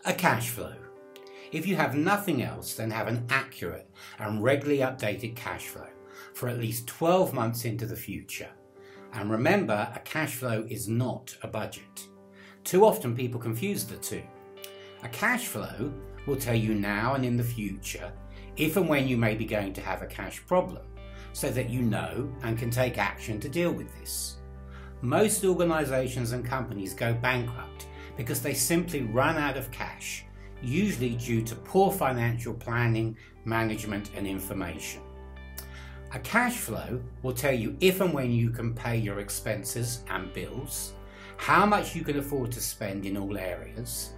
A cash flow. If you have nothing else, then have an accurate and regularly updated cash flow for at least 12 months into the future. And remember, a cash flow is not a budget. Too often people confuse the two. A cash flow will tell you now and in the future if and when you may be going to have a cash problem, so that you know and can take action to deal with this. Most organisations and companies go bankrupt because they simply run out of cash, usually due to poor financial planning, management and information. A cash flow will tell you if and when you can pay your expenses and bills, how much you can afford to spend in all areas,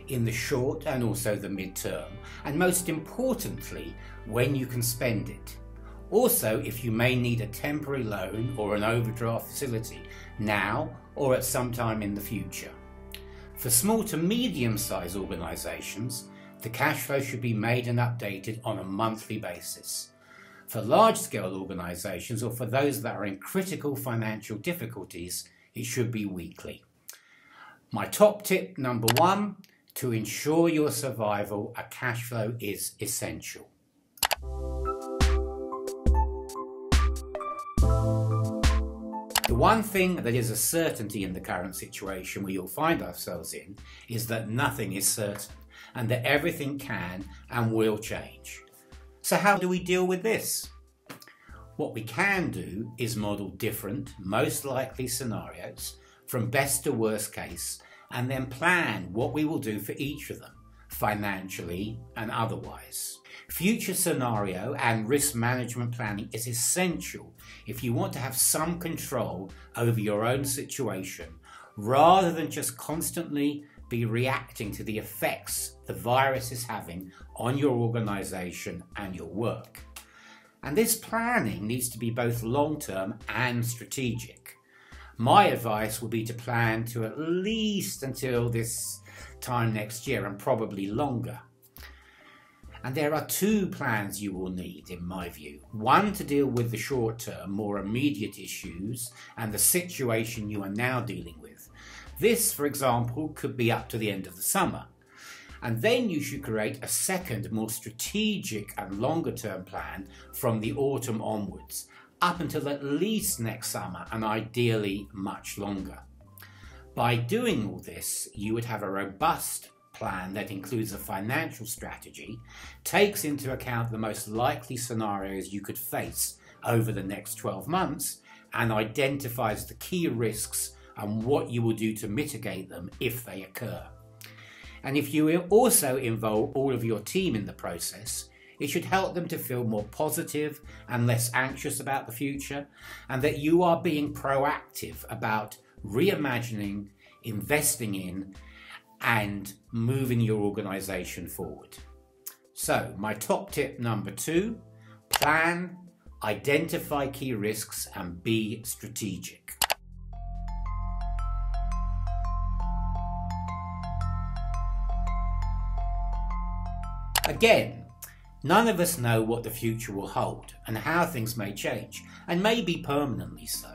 in the short and also the mid-term, and most importantly, when you can spend it. Also, if you may need a temporary loan or an overdraft facility now or at some time in the future. For small to medium-sized organisations, the cash flow should be made and updated on a monthly basis. For large-scale organisations or for those that are in critical financial difficulties, it should be weekly. My top tip number 1, to ensure your survival, a cash flow is essential. The one thing that is a certainty in the current situation we all find ourselves in is that nothing is certain and that everything can and will change. So how do we deal with this? What we can do is model different, most likely scenarios from best to worst case, and then plan what we will do for each of them, financially and otherwise. Future scenario and risk management planning is essential if you want to have some control over your own situation, rather than just constantly be reacting to the effects the virus is having on your organisation and your work. And this planning needs to be both long-term and strategic. My advice would be to plan to at least until this time next year and probably longer. And there are 2 plans you will need, in my view. One to deal with the short-term, more immediate issues and the situation you are now dealing with. This, for example, could be up to the end of the summer. And then you should create a second, more strategic and longer-term plan from the autumn onwards, up until at least next summer and ideally much longer. By doing all this, you would have a robust plan that includes a financial strategy, takes into account the most likely scenarios you could face over the next 12 months, and identifies the key risks and what you will do to mitigate them if they occur. And if you also involve all of your team in the process, it should help them to feel more positive and less anxious about the future, and that you are being proactive about reimagining, investing in, and moving your organisation forward. So, my top tip number 2, plan, identify key risks and be strategic. Again, none of us know what the future will hold and how things may change, and maybe permanently so.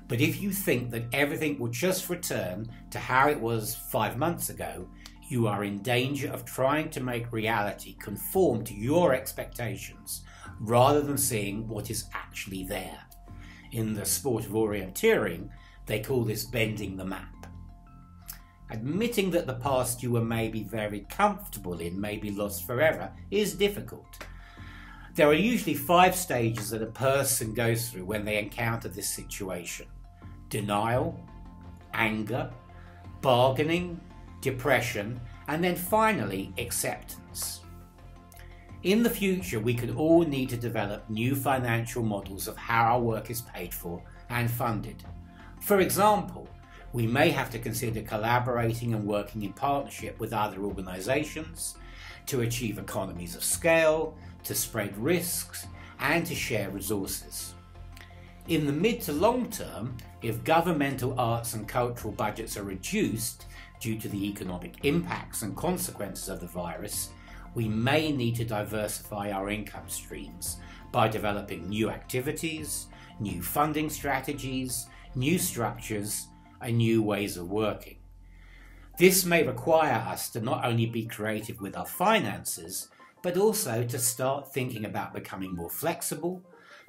But if you think that everything will just return to how it was 5 months ago, you are in danger of trying to make reality conform to your expectations rather than seeing what is actually there. In the sport of orienteering, they call this bending the map. Admitting that the past you were maybe very comfortable in may be lost forever is difficult. There are usually 5 stages that a person goes through when they encounter this situation: denial, anger, bargaining, depression, and then finally acceptance. In the future, we could all need to develop new financial models of how our work is paid for and funded. For example, we may have to consider collaborating and working in partnership with other organisations to achieve economies of scale, to spread risks, and to share resources. In the mid to long term, if governmental arts and cultural budgets are reduced due to the economic impacts and consequences of the virus, we may need to diversify our income streams by developing new activities, new funding strategies, new structures, and new ways of working. This may require us to not only be creative with our finances, but also to start thinking about becoming more flexible,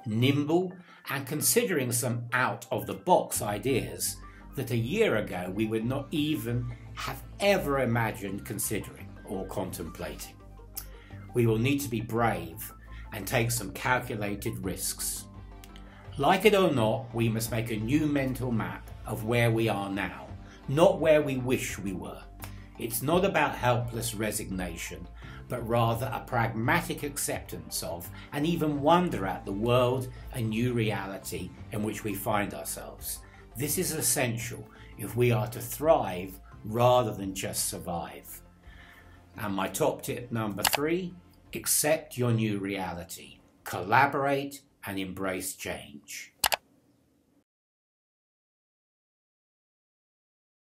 nimble, and considering some out-of-the-box ideas that a year ago we would not even have ever imagined considering or contemplating. We will need to be brave and take some calculated risks. Like it or not, we must make a new mental map of where we are now, not where we wish we were. It's not about helpless resignation, but rather a pragmatic acceptance of and even wonder at the world and new reality in which we find ourselves. This is essential if we are to thrive rather than just survive. And my top tip number 3, accept your new reality. Collaborate and embrace change.